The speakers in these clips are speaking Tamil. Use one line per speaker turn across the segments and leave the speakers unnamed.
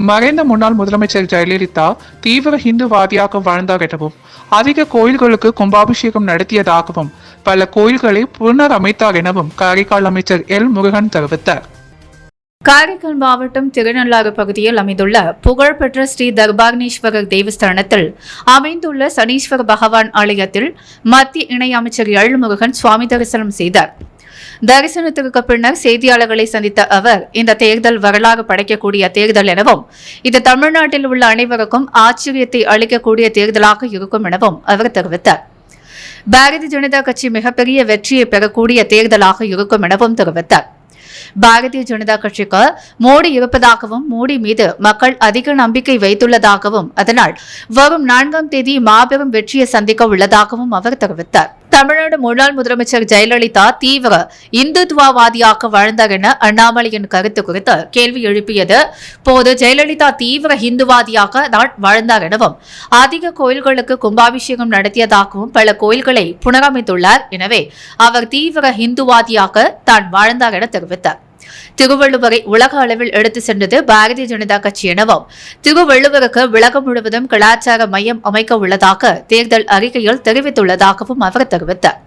மறைந்த முன்னாள் முதலமைச்சர் ஜெயலலிதா தீவிர ஹிந்துவாதியாக வாழ்ந்தார் எனவும் அதிக கோயில்களுக்கு கும்பாபிஷேகம் நடத்தியதாகவும் பல கோயில்களை புனரமைத்தார் எனவும் காரைக்கால் அமைச்சர் எல் முருகன் தெரிவித்தார்.
காரைக்கால் மாவட்டம் திருநள்ளாறு பகுதியில் அமைந்துள்ள புகழ்பெற்ற ஸ்ரீ தர்பாக்னேஸ்வரர் தேவஸ்தானத்தில் அமைந்துள்ள சனீஸ்வர பகவான் ஆலயத்தில் மத்திய இணையமைச்சர் எல் முருகன் சுவாமி தரிசனம் செய்தார். தரிசனத்திற்கு பின்னர் செய்தியாளர்களை சந்தித்த அவர், இந்த தேர்தல் வரலாறு படைக்கக்கூடிய தேர்தல் எனவும் இது தமிழ்நாட்டில் உள்ள அனைவருக்கும் ஆச்சரியத்தை அளிக்கக்கூடிய தேர்தலாக இருக்கும் எனவும் அவர் தெரிவித்தார். பாரதிய ஜனதா கட்சி மிகப்பெரிய வெற்றியை பெறக்கூடிய தேர்தலாக இருக்கும் எனவும் தெரிவித்தார். பாரதிய ஜனதா கட்சிக்கு மோடி இருப்பதாகவும் மோடி மீது மக்கள் அதிக நம்பிக்கை வைத்துள்ளதாகவும் அதனால் வரும் 4ஆம் தேதி மாபெரும் வெற்றியை சந்திக்க உள்ளதாகவும் அவர் தெரிவித்தார். தமிழ்நாடு முன்னாள் முதலமைச்சர் ஜெயலலிதா தீவிர இந்துத்துவவாதியாக வாழ்ந்தார் என அண்ணாமலையின் கருத்து குறித்து கேள்வி எழுப்பியது போது ஜெயலலிதா தீவிர இந்துவாதியாக தான் வாழ்ந்தார் எனவும் அதிக கோயில்களுக்கு கும்பாபிஷேகம் நடத்தியதாகவும் பல கோயில்களை புனரமைத்துள்ளார். எனவே அவர் தீவிர இந்துவாதியாக தான் வாழ்ந்தார் என தெரிவித்தார். திருவள்ளுவரை உலக அளவில் எடுத்து சென்றது பாரதிய ஜனதா கட்சி எனவும் திருவள்ளுவருக்கு உலகம் முழுவதும் கலாச்சார மையம் அமைக்க உள்ளதாக தேர்தல் அறிக்கையில் தெரிவித்துள்ளதாகவும் அவர் தெரிவித்தார்.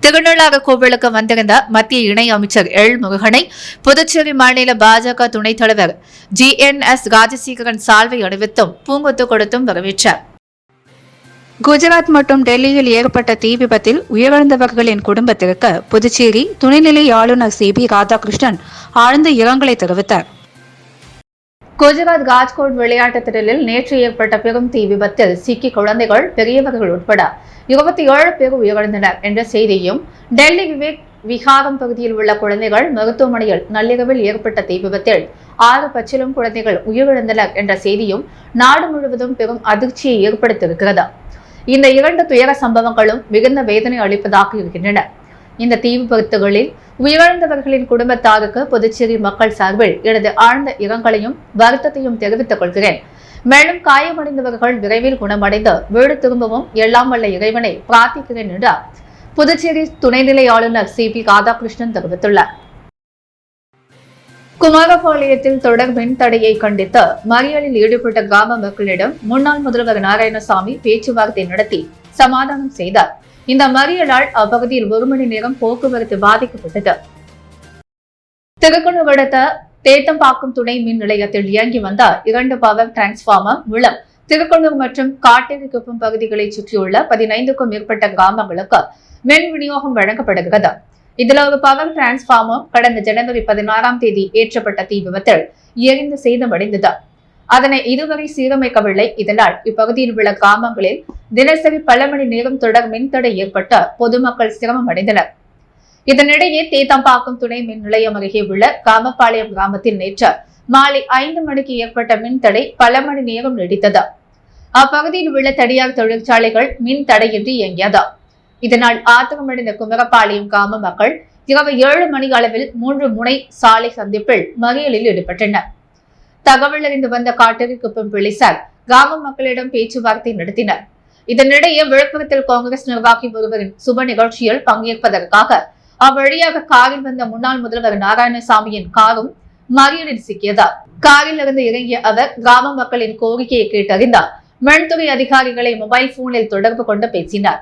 திருநள்ளாறு கோவிலுக்கு வந்திருந்த மத்திய இணை அமைச்சர் எல் முருகனை புதுச்சேரி மாநில பாஜக துணைத் தலைவர் GNS ராஜசேகரன் சால்வை அணிவித்தும் பூங்கொத்து கொடுத்தும் வரவேற்றார். குஜராத் மற்றும் டெல்லியில் ஏற்பட்ட தீ விபத்தில் உயிரிழந்தவர்களின் குடும்பத்திற்கு புதுச்சேரி துணைநிலை ஆளுநர் CP ராதாகிருஷ்ணன் ஆழ்ந்த இரங்கலை தெரிவித்தார். குஜராத் ராஜ்கோட் விளையாட்டுத் திடலில் நேற்று ஏற்பட்ட பெரும் தீ விபத்தில் சிக்கி குழந்தைகள், பெரியவர்கள் உட்பட 27 பேர் உயிரிழந்தனர் என்ற செய்தியும், டெல்லி விவேக் விஹாரம் பகுதியில் உள்ள குழந்தைகள் மருத்துவமனையில் நள்ளிரவில் ஏற்பட்ட தீ விபத்தில் 6 பச்சிளம் குழந்தைகள் உயிரிழந்தனர் என்ற செய்தியும் நாடு முழுவதும் பெரும் அதிர்ச்சியை ஏற்படுத்தியிருக்கிறது. இந்த 2 துயர சம்பவங்களும் மிகுந்த வேதனை அளிப்பதாக இருக்கின்றன. இந்த தீ விபத்துகளில் உயிரிழந்தவர்களின் குடும்பத்தாருக்கு புதுச்சேரி மக்கள் சார்பில் எனது ஆழ்ந்த இரங்கலையும் வருத்தத்தையும் தெரிவித்துக் கொள்கிறேன். மேலும் காயமடைந்தவர்கள் விரைவில் குணமடைந்து வீடு திரும்பவும் எல்லாம் வல்ல இறைவனை பிரார்த்திக்கிறேன் என்றார் புதுச்சேரி துணைநிலை ஆளுநர் CP ராதாகிருஷ்ணன் தெரிவித்துள்ளார். குமாரபாளையத்தில் தொடர் மின் தடையை கண்டித்து மறியலில் ஈடுபட்ட கிராம மக்களிடம் முன்னாள் முதல்வர் நாராயணசாமி பேச்சுவார்த்தை நடத்தி சமாதானம் செய்தார். இந்த மறியலால் அப்பகுதியில் 1 மணி நேரம் போக்குவரத்து பாதிக்கப்பட்டது. திருக்குணூர் அடுத்த தேத்தம்பாக்கம் துணை மின் நிலையத்தில் இயங்கி வந்த 2 பவர் டிரான்ஸ்பார்மர் மூலம் திருக்குணூர் மற்றும் காட்டேரிக்குப்பம் பகுதிகளை சுற்றியுள்ள 15க்கும் மேற்பட்ட கிராமங்களுக்கு மின் விநியோகம் வழங்கப்படுகிறது. இதில் ஒரு பவர் டிரான்ஸ்பார்மர் கடந்த ஜனவரி 16ஆம் தேதி ஏற்றப்பட்ட தீ விபத்தில் எரிந்து சேதமடைந்தது. அதனை இதுவரை சீரமைக்கவில்லை. இதனால் இப்பகுதியில் உள்ள கிராமங்களில் தினசரி பல மணி நேரம் தொடர் மின்தடை ஏற்பட்டு பொதுமக்கள் சிரமம் அடைந்தனர். இதனிடையே தேத்தம்பாக்கம் துணை மின் நிலையம் அருகே உள்ள காமப்பாளையம் கிராமத்தில் நேற்று மாலை 5 மணிக்கு ஏற்பட்ட மின்தடை பல மணி நேரம் நீடித்தது. அப்பகுதியில் உள்ள தனியார் தொழிற்சாலைகள் மின் தடையின்றி இயங்கியது. இதனால் ஆத்திரமடைந்த குமரப்பாளையம் கிராம மக்கள் இரவு 7 மணி அளவில் 3 முனை சாலை சந்திப்பில் மறியலில் ஈடுபட்டனர். தகவல் அறிந்து வந்த காட்டேரிக்குப்பம் போலீசார் கிராம மக்களிடம் பேச்சுவார்த்தை நடத்தினர். இதனிடையே விழுப்புரத்தில் காங்கிரஸ் நிர்வாகி ஒருவரின் சுப நிகழ்ச்சியில் பங்கேற்பதற்காக அவ்வழியாக காரில் வந்த முன்னாள் முதல்வர் நாராயணசாமியின் காரும் மறியலில் சிக்கியது. காரில் இருந்து இறங்கிய அவர் கிராம மக்களின் கோரிக்கையை கேட்டறிந்தார். மின்துறை அதிகாரிகளை மொபைல் போனில் தொடர்பு கொண்டு பேசினார்.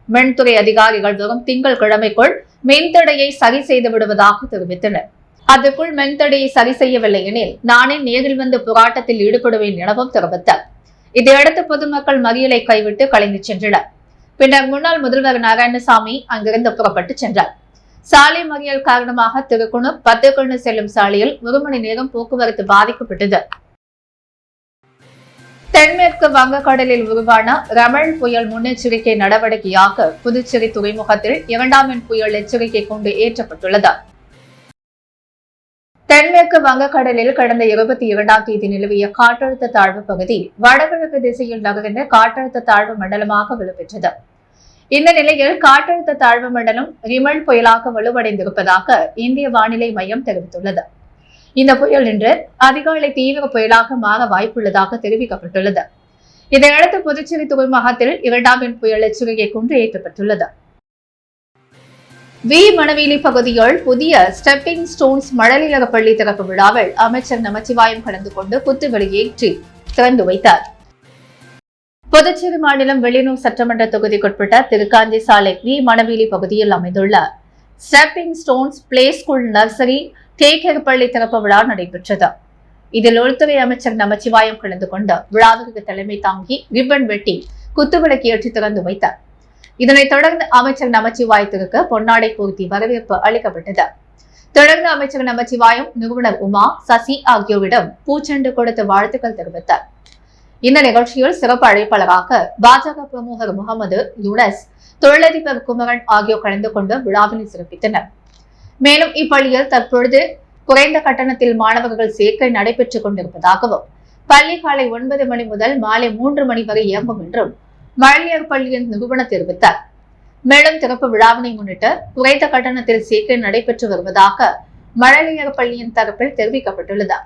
மின்துறை அதிகாரிகள் வரும் திங்கட்கிழமைக்குள் மின்தடையை சரி செய்து விடுவதாக தெரிவித்தனர். அதற்குள் மின்தடையை சரி செய்யவில்லை எனில் நானே நேரில் வந்து போராட்டத்தில் ஈடுபடுவேன் எனவும் தெரிவித்தார். இதையடுத்து பொதுமக்கள் மறியலை கைவிட்டு கலைந்து சென்றனர். பின்னர் முன்னாள் முதல்வர் நாராயணசாமி அங்கிருந்து புறப்பட்டு சென்றார். சாலை மறியல் காரணமாக திருக்குணூர் பத்துக்குன்னு செல்லும் சாலையில் 1 மணி நேரம் போக்குவரத்து பாதிக்கப்பட்டது. தென்மேற்கு வங்கக்கடலில் உருவான ரமல் புயல் முன்னெச்சரிக்கை நடவடிக்கையாக புதுச்சேரி துறைமுகத்தில் 2ஆம் எண் புயல் எச்சரிக்கை கொண்டு ஏற்றப்பட்டுள்ளது. தென்மேற்கு வங்கக்கடலில் கடந்த 22ஆம் தேதி நிலவிய காற்றழுத்த தாழ்வு பகுதி வடகிழக்கு திசையில் நகர்ந்த காற்றழுத்த தாழ்வு மண்டலமாக வலுப்பெற்றது. இந்த நிலையில் காற்றழுத்த தாழ்வு மண்டலம் ரிமல் புயலாக வலுவடைந்திருப்பதாக இந்திய வானிலை மையம் தெரிவித்துள்ளது. இந்த புயல் இன்று அதிகாலை தீவிர புயலாக மாற வாய்ப்புள்ளதாக தெரிவிக்கப்பட்டுள்ளது. இதையடுத்து புதுச்சேரி துறைமுகத்தில் 2ஆம் எண் புயல் எச்சரிக்கை கொண்டு ஏற்றப்பட்டுள்ளது. வி மணவேலி பகுதியில் புதிய ஸ்டெப்பிங் ஸ்டோன்ஸ் மழலையர் பள்ளி திறப்பு விழாவில் அமைச்சர் நமச்சிவாயம் கலந்து கொண்டு குத்துவிளக்கேற்றி திறந்து வைத்தார். புதுச்சேரி மாநிலம் வெளியூர் சட்டமன்ற தொகுதிக்குட்பட்ட திருக்காஞ்சி சாலை வி மணவேலி பகுதியில் அமைந்துள்ள stepping stones play school nursery daycare பள்ளி திறப்பு விழா நடைபெற்றது. இதில் உள்துறை அமைச்சர் நமச்சிவாயம் கலந்து கொண்டு விழாவிற்கு தலைமை தாங்கி ரிப்பன் வெட்டி குத்துவிளக்கு ஏற்றி திறந்து வைத்தார். இதனைத் தொடர்ந்து அமைச்சர் நமச்சிவாயத்திற்கு பொன்னாடை பூர்த்தி வரவேற்பு அளிக்கப்பட்டது. தொடர்ந்து அமைச்சர் நமச்சிவாயம் நிறுவனர் உமா, சசி ஆகியோரிடம் பூச்செண்டு கொடுத்து வாழ்த்துக்கள் தெரிவித்தார். இந்த நிகழ்ச்சியில் சிறப்பு அழைப்பாளராக பாஜக பிரமுகர் முகமது யூனஸ், தொழிலதிபர் குமரன் ஆகியோர் கலந்து கொண்டு விழாவினை சிறப்பித்தனர். மேலும் இப்பள்ளியில் தற்பொழுது குறைந்த கட்டணத்தில் மாணவர்கள் சேர்க்கை நடைபெற்றுக் கொண்டிருப்பதாகவும் பள்ளி காலை 9 மணி முதல் மாலை 3 மணி வரை இயங்கும் என்றும் மழலையர் பள்ளியின் நிறுவனர் தெரிவித்தார். மேலும் திறப்பு விழாவினை முன்னிட்டு குறைந்த கட்டணத்தில் சேர்க்கை நடைபெற்று வருவதாக மழலையர் பள்ளியின் தரப்பில் தெரிவிக்கப்பட்டுள்ளது.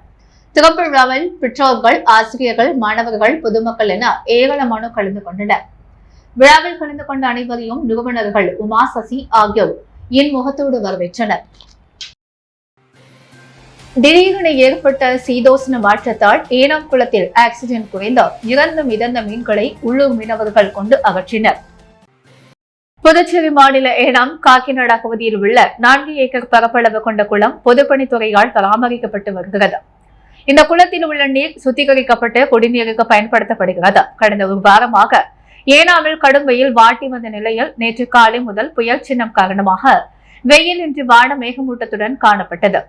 திறப்பு விழாவில் பெற்றோர்கள், ஆசிரியர்கள், மாணவர்கள், பொதுமக்கள் என ஏராளமானோர் கலந்து கொண்டனர். விழாவில் கலந்து கொண்ட அனைவரையும் நிறுவனர்கள் உமா, சசி ஆகியோர் இன்முகத்தோடு வரவேற்றனர். திடீரென ஏற்பட்ட சீதோஷ்ண மாற்றத்தால் ஏனாம் குளத்தில் ஆக்சிஜன் குறைந்து இறந்து மிதந்த மீன்களை உள்ளூர் மீனவர்கள் கொண்டு அகற்றினர். புதுச்சேரி மாநில ஏனாம் காக்கிநாடா பகுதியில் உள்ள 4 ஏக்கர் பரப்பளவு கொண்ட குளம் பொதுப்பணித்துறையால் பராமரிக்கப்பட்டு வருகிறது. இந்த குளத்தில் உள்ள நீர் சுத்திகரிக்கப்பட்டு குடிநீருக்கு பயன்படுத்தப்படுகிறது. கடந்த ஒரு வாரமாக ஏனாமில் கடும் வெயில் வாட்டி வந்த நிலையில் நேற்று காலை முதல் புயல் சின்னம் காரணமாக வெயில் இன்றி வான மேகமூட்டத்துடன் காணப்பட்டது.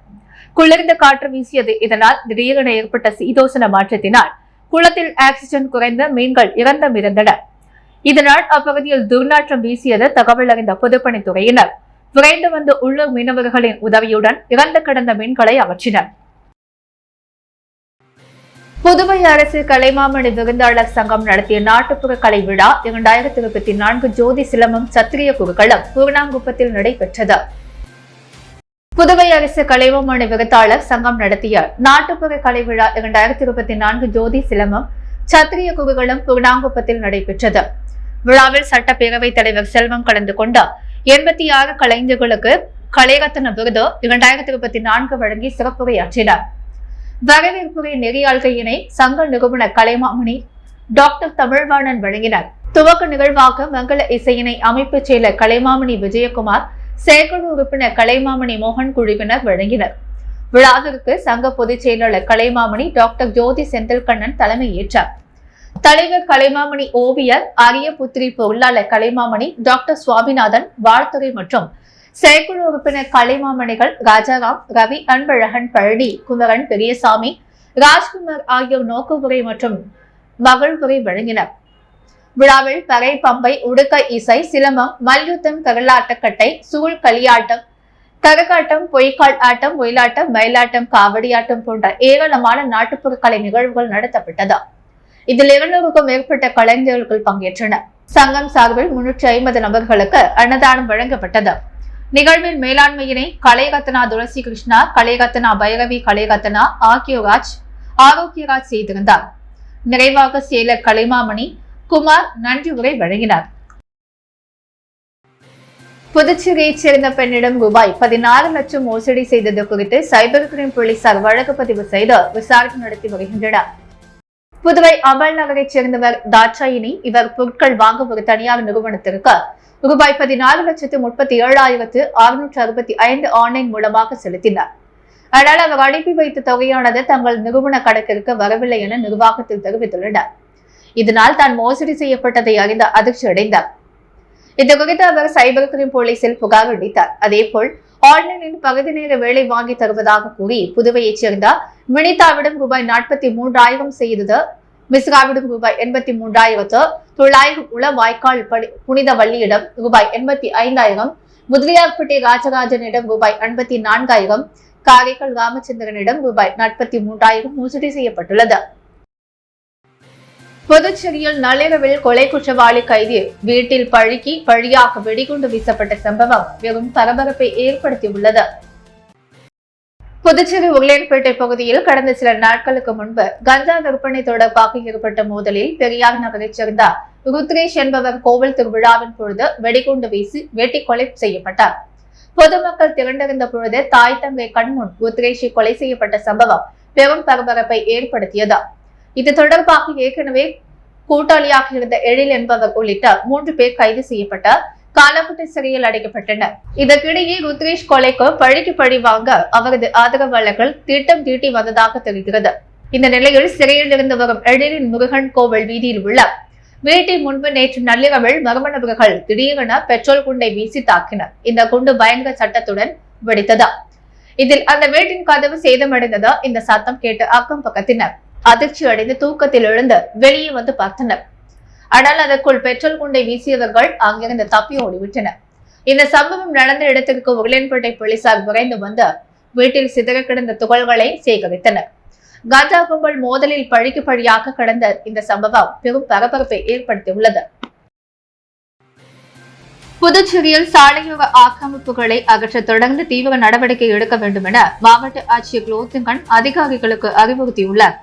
குளிர்ந்த காற்று வீசியது. இதனால் திடீரென ஏற்பட்ட சீதோசன மாற்றத்தினால் குளத்தில் ஆக்சிஜன் குறைந்த மீன்கள் இறந்து மிதந்தன. இதனால் அப்பகுதியில் துர்நாற்றம் வீசியது. தகவல் அறிந்த பொதுப்பணித்துறையினர் விரைந்து வந்து உள்ளூர் மீனவர்களின் உதவியுடன் இறந்து கிடந்த மீன்களை அகற்றினர். புதுவை அரசு கலைமாமணி விருந்தாளர் சங்கம் நடத்திய நாட்டுப்புற கலை விழா 2024 ஜோதி சிலம்பம் சத்திரிய குருக்களம் பூர்ணாங்குப்பத்தில் நடைபெற்றது. புதுவை அரசு கலைமாமணி விருந்தாளர் சங்கம் நடத்திய நாட்டுப்புற கலை விழா 2024 ஜோதி சிலம்பம் சத்திரிய குருகுளம் பூர்ணாங்குப்பத்தில் நடைபெற்றது. விழாவில் சட்டப்பேரவைத் தலைவர் செல்வம் கலந்து கொண்ட 86 கலைஞர்களுக்கு கலைரத்ன விருது 2024 வழங்கி சிறப்புரையாற்றினார். வரவேற்புரை நெறியாள்கையினை சங்க நிறுவனர் கலைமாமணி டாக்டர் தமிழ்வாணன் வழங்கினார். துவக்க நிகழ்வாக மங்கள இசையினை அமைப்பு செயலர் கலைமாமணி விஜயகுமார், செயற்குழு உறுப்பினர் கலைமாமணி மோகன் குழுவினர் வழங்கினர். விழாவிற்கு சங்க பொதுச் செயலாளர் கலைமாமணி டாக்டர் ஜோதி செந்தில்கண்ணன் தலைமை ஏற்றார். தலைவர் கலைமாமணி ஓவியர் அரிய புத்திரி பொருளாளர் கலைமாமணி டாக்டர் சுவாமிநாதன் வாழ்த்துறை மற்றும் செயற்குழு உறுப்பினர் கலைமாமணிகள் ராஜாராம், ரவி, அன்பழகன், பழனி, குமரன், பெரியசாமி, ராஜ்குமார் ஆகியோர் நோக்குமுறை மற்றும் மகிழ்வுரை வழங்கினர். விழாவில் பறை, பம்பை, உடுக்க இசை, சிலம்பம், மல்யுத்தம், கரலாட்டக்கட்டை, சூழ் களியாட்டம், கரகாட்டம், பொய்க்கால் ஆட்டம், ஒயிலாட்டம், மயிலாட்டம், காவடியாட்டம் போன்ற ஏராளமான நாட்டுப்புற கலை நிகழ்வுகள் நடத்தப்பட்டது. இதில் 200க்கும் மேற்பட்ட கலைஞர்கள் பங்கேற்றனர். சங்கம் சார்பில் 350 நபர்களுக்கு அன்னதானம் வழங்கப்பட்டது. நிகழ்வின் மேலாண்மையினை கலைரத்னா துளசி கிருஷ்ணா, கலைரத்னா பைரவி, கலைரத்னா ஆகியோராஜ் ஆரோக்கியராஜ் செய்திருந்தார். நிறைவாக செயலர் கலைமாமணி குமார் நன்றி உரை வழங்கினார். புதுச்சேரியைச் சேர்ந்த பெண்ணிடம் ரூபாய் 16 லட்சம் மோசடி செய்தது குறித்து சைபர் கிரைம் போலீசார் வழக்கு பதிவு செய்து விசாரணை நடத்தி வருகின்றனர். புதுவை அமல் நகரைச் சேர்ந்தவர் தாட்சாயினி. இவர் பொருட்கள் வாங்க ஒரு தனியார் நிறுவனத்திற்கு ரூபாய் 16,37,665 ஆன்லைன் மூலமாக செலுத்தினார். ஆனால் அவர் அனுப்பி வைத்த தொகையானது தங்கள் நிறுவன கணக்கிற்கு வரவில்லை என நிர்வாகத்தில் தெரிவித்துள்ளனர். இதனால் தான் மோசடி செய்யப்பட்டதை அறிந்த அதிர்ச்சி அடைந்தார். இது குறித்து அவர் சைபர் கிரைம் போலீசில் புகார் அளித்தார். அதேபோல் ஆன்லைனில் பகுதி நேர வேலை வாங்கி தருவதாக கூறி புதுவையைச் சேர்ந்த வினிதாவிடம் ரூபாய் 43,000 செய்தது, மிஸ்ராவிடம் ரூபாய் 83,900, உள வாய்க்கால் புனித வள்ளியிடம் ரூபாய் 85,000, முதலியார்பட்டி ராஜராஜனிடம் ரூபாய் 54,000, காரைக்கால் ராமச்சந்திரனிடம் ரூபாய் 43,000 மோசடி செய்யப்பட்டுள்ளது. புதுச்சேரியில் நள்ளிரவில் கொலை குற்றவாளி கைதி வீட்டில் பழியாக வெடிகுண்டு வீசப்பட்ட சம்பவம் வெறும் பரபரப்பை ஏற்படுத்தியுள்ளது. புதுச்சேரி உருளையன்பேட்டை பகுதியில் கடந்த சில நாட்களுக்கு முன்பு கஞ்சா விற்பனை தொடர்பாக ஏற்பட்ட மோதலில் பெரியார் நகரைச் சேர்ந்த ருத்ரேஷ் என்பவர் கோவில் திருவிழாவின் பொழுது வெடிகுண்டு வீசி வெட்டி கொலை செய்யப்பட்டார். பொதுமக்கள் திரண்டிருந்த பொழுது தாய் தங்கை கண்முன் உத்ரேஷி கொலை செய்யப்பட்ட சம்பவம் பெரும் பரபரப்பை ஏற்படுத்தியது. இது தொடர்பாக ஏற்கனவே கூட்டாளியாக இருந்த எழில் என்பவர் உள்ளிட்ட 3 பேர் கைது செய்யப்பட்ட காலப்பட்டு சிறையில் அடைக்கப்பட்டனர். இதற்கிடையே ருத்ரேஷ் கொலைக்கு பழிக்கு பழி வாங்க அவரது ஆதரவாளர்கள் திட்டம் தீட்டி வந்ததாக தெரிகிறது. இந்த நிலையில் சிறையில் இருந்து வரும் எழிலின் முருகன் கோவில் வீதியில் உள்ள வீட்டின் முன்பு நேற்று நள்ளிரவில் மர்ம நபர்கள் திடீரென பெட்ரோல் குண்டை வீசி தாக்கினர். இந்த குண்டு பயங்கர சட்டத்துடன் வெடித்தது. இதில் அந்த வீட்டின் கதவு சேதமடைந்தது. இந்த சத்தம் கேட்டு அக்கம் பக்கத்தினர் அதிர்ச்சி அடைந்து தூக்கத்தில் எழுந்து வெளியே வந்து பார்த்தனர். ஆனால் அதற்குள் பெட்ரோல் குண்டை வீசியவர்கள் அங்கிருந்து தப்பி ஓடிவிட்டனர். இந்த சம்பவம் நடந்த இடத்திற்கு உருளையன்பேட்டை போலீசார் விரைந்து வந்து வீட்டில் சிதற கிடந்த துகள்களை சேகரித்தனர். கஞ்சா கும்பல் மோதலில் பழிக்கு பழியாக கடந்த இந்த சம்பவம் பெரும் பரபரப்பை ஏற்படுத்தியுள்ளது. புதுச்சேரியில் சாலையோர ஆக்கிரமிப்புகளை அகற்ற தொடர்ந்து தீவிர நடவடிக்கை எடுக்க வேண்டும் என மாவட்ட ஆட்சியர் குலோத்துங்கன் அதிகாரிகளுக்கு அறிவுறுத்தியுள்ளார்.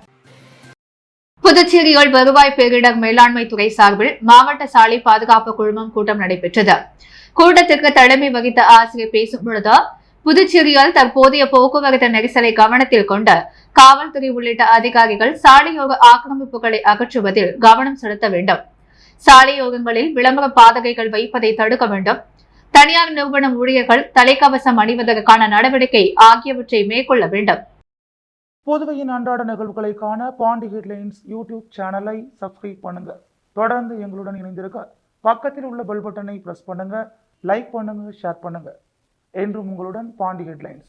புதுச்சேரியில் வருவாய் பேரிடர் மேலாண்மை துறை சார்பில் மாவட்ட சாலை பாதுகாப்பு குழுமம் கூட்டம் நடைபெற்றது. கூட்டத்திற்கு தலைமை வகித்த ஆசிரியர் பேசும் பொழுது, புதுச்சேரியில் தற்போதைய போக்குவரத்து நெரிசலை கவனத்தில் கொண்டு காவல்துறை உள்ளிட்ட அதிகாரிகள் சாலையோர ஆக்கிரமிப்புகளை அகற்றுவதில் கவனம் செலுத்த வேண்டும். சாலையோரங்களில் விளம்பர பாதகைகள் வைப்பதை தடுக்க வேண்டும். தனியார் நிறுவன ஊழியர்கள் தலைக்கவசம் அணிவதற்கான நடவடிக்கை ஆகியவற்றை மேற்கொள்ள வேண்டும்.
புதுவையின் அன்றாட நிகழ்வுகளை காண பாண்டி ஹெட்லைன்ஸ் யூடியூப் சேனலை சப்ஸ்கிரைப் பண்ணுங்க. தொடர்ந்து எங்களுடன் இணைந்திருக்க பக்கத்தில் உள்ள பெல் பட்டனை பிரஸ் பண்ணுங்க, லைக் பண்ணுங்க, ஷேர் பண்ணுங்க. என்றும் உங்களுடன் பாண்டி ஹெட்லைன்ஸ்.